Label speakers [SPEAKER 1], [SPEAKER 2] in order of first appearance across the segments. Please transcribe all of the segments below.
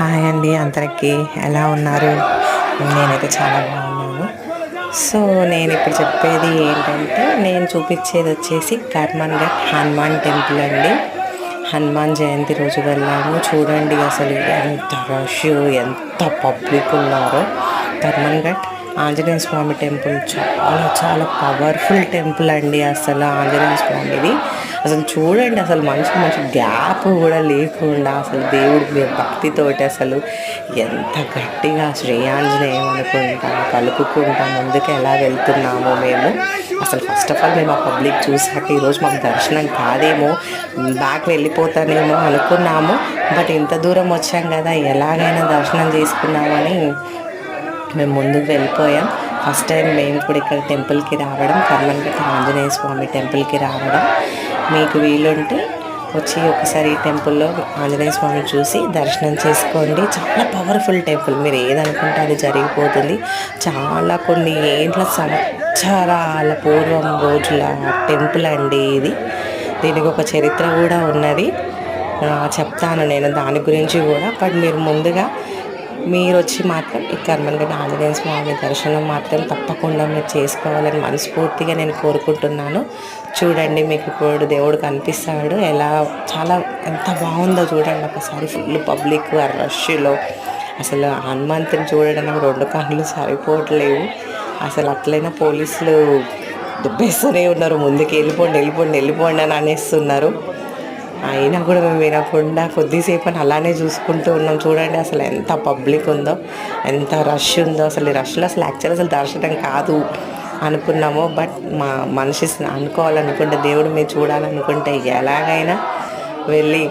[SPEAKER 1] Hi అండి అందరికీ ఎలా ఉన్నారు? నేనైతే చాలా బాగున్నాను. సో నేను ఇప్పుడు చెప్పేది ఏంటంటే నేను చూపించేది వచ్చేసి కర్మన్ఘట్ హనుమాన్ టెంపుల్ అండి. హనుమాన్ జయంతి రోజు వెళ్ళాము. చూడండి అసలు ఎంత రష్, ఎంత పబ్లిక్ ఉన్నారో. కర్మన్ఘట్ ఆంజనేయ స్వామి టెంపుల్ చాలా చాలా పవర్ఫుల్ టెంపుల్ అండి. అసలు ఆంజనేయ స్వామిది అసలు చూడండి, అసలు మంచి గ్యాప్ కూడా లేకుండా అసలు దేవుడి మీద భక్తితోటి అసలు ఎంత గట్టిగా శ్రేయాంజనేయం అనుకుంటా పలుకుకుంటా ముందుకు ఎలా వెళ్తున్నామో మేము. అసలు ఫస్ట్ ఆఫ్ ఆల్ మేము ఆ పబ్లిక్ చూసాక ఈరోజు మాకు దర్శనం కాదేమో, బ్యాక్ వెళ్ళిపోతానేమో అనుకున్నాము. బట్ ఇంత దూరం వచ్చాం కదా, ఎలాగైనా దర్శనం చేసుకున్నామని మేము ముందుకు వెళ్ళిపోయాం. ఫస్ట్ టైం మేము కూడా ఇక్కడ టెంపుల్కి రావడం, కర్మన్ఘట్ ఆంజనేయ స్వామి టెంపుల్కి రావడం. మీకు వీలుంటే వచ్చి ఒకసారి టెంపుల్లో ఆంజనేయ స్వామిని చూసి దర్శనం చేసుకోండి. చాలా పవర్ఫుల్ టెంపుల్, మీరు ఏదనుకుంటే అది జరిగిపోతుంది. చాలా కొన్ని ఏండ్ల సంవత్సరాల పూర్వం రోజుల టెంపుల్ అండి ఇది. దీనికి ఒక చరిత్ర కూడా ఉన్నది, చెప్తాను నేను దాని గురించి కూడా. బట్ మీరు ముందుగా మీరు వచ్చి మాత్రం ఈ కర్మన్ఘట్ ఆంజనేయ స్వామి దర్శనం మాత్రం తప్పకుండా మీరు చేసుకోవాలని మనస్ఫూర్తిగా నేను కోరుకుంటున్నాను. చూడండి, మీకు ఇప్పుడు దేవుడు కనిపిస్తాడు. చాలా ఎంత బాగుందో చూడండి ఒకసారి. ఫుల్ పబ్లిక్ ఆ రష్లో అసలు హనుమంతుని చూడడానికి 2 కళ్ళు సరిపోవట్లేవు. అసలు అట్లయినా పోలీసులు దుబ్బేస్తూనే ఉన్నారు, ముందుకు వెళ్ళిపోండి అని అనేస్తున్నారు. అయినా కూడా మేము వినకుండా కొద్దిసేపు అని అలానే చూసుకుంటూ ఉన్నాం. చూడండి అసలు ఎంత పబ్లిక్ ఉందో, ఎంత రష్ ఉందో. అసలు ఈ రష్లో యాక్చువల్ అసలు దర్శనం కాదు అనుకున్నాము. బట్ మా మనిషి అనుకోవాలనుకుంటే, దేవుడు మీరు చూడాలనుకుంటే ఎలాగైనా వెళ్ళి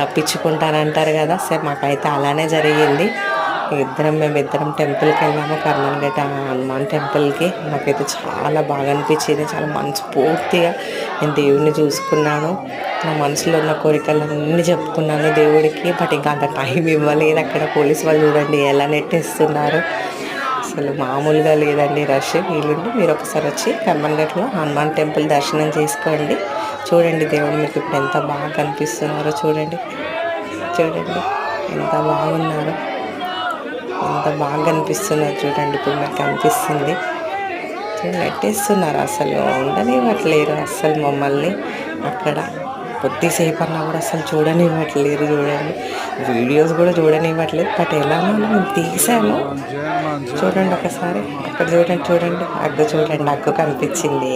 [SPEAKER 1] రప్పించుకుంటారంటారు కదా. సరే మాకైతే అలానే జరిగింది. మేమిద్దరం టెంపుల్కి వెళ్ళాము, కర్మన్ఘట్ హనుమాన్ టెంపుల్కి. నాకైతే చాలా బాగా అనిపించింది. చాలా మనస్ఫూర్తిగా నేను దేవుడిని చూసుకున్నాను. నా మనసులో ఉన్న కోరికలన్నీ చెప్పుకున్నాను దేవుడికి. బట్ ఇంకా అంత టైం ఇవ్వలేదు. అక్కడ పోలీసు వాళ్ళు చూడండి ఎలా నెట్టేస్తున్నారు, అసలు మామూలుగా లేదండి రష్. వీలుంటే మీరు ఒకసారి వచ్చి కర్మన్ఘట్లో హనుమాన్ టెంపుల్ దర్శనం చేసుకోండి. చూడండి దేవుడు మీకు ఇప్పుడు ఎంత బాగా కనిపిస్తున్నారో. చూడండి ఎంత బాగున్నారు, ఎంత బాగా కనిపిస్తున్నారు. చూడండి ఇప్పుడు మీకు కనిపిస్తుంది. నెట్టేస్తున్నారు, అసలు ఉండనివ్వట్లేరు అస్సలు మమ్మల్ని. అక్కడ కొద్దిసేపు అన్నా కూడా అసలు చూడనివ్వట్లేరు. చూడండి వీడియోస్ కూడా చూడనివ్వట్లేదు. బట్ ఎలానో మేము తీసాము. చూడండి ఒకసారి అక్కడ చూడండి, అగ్గు చూడండి, అగ్గు కనిపించింది.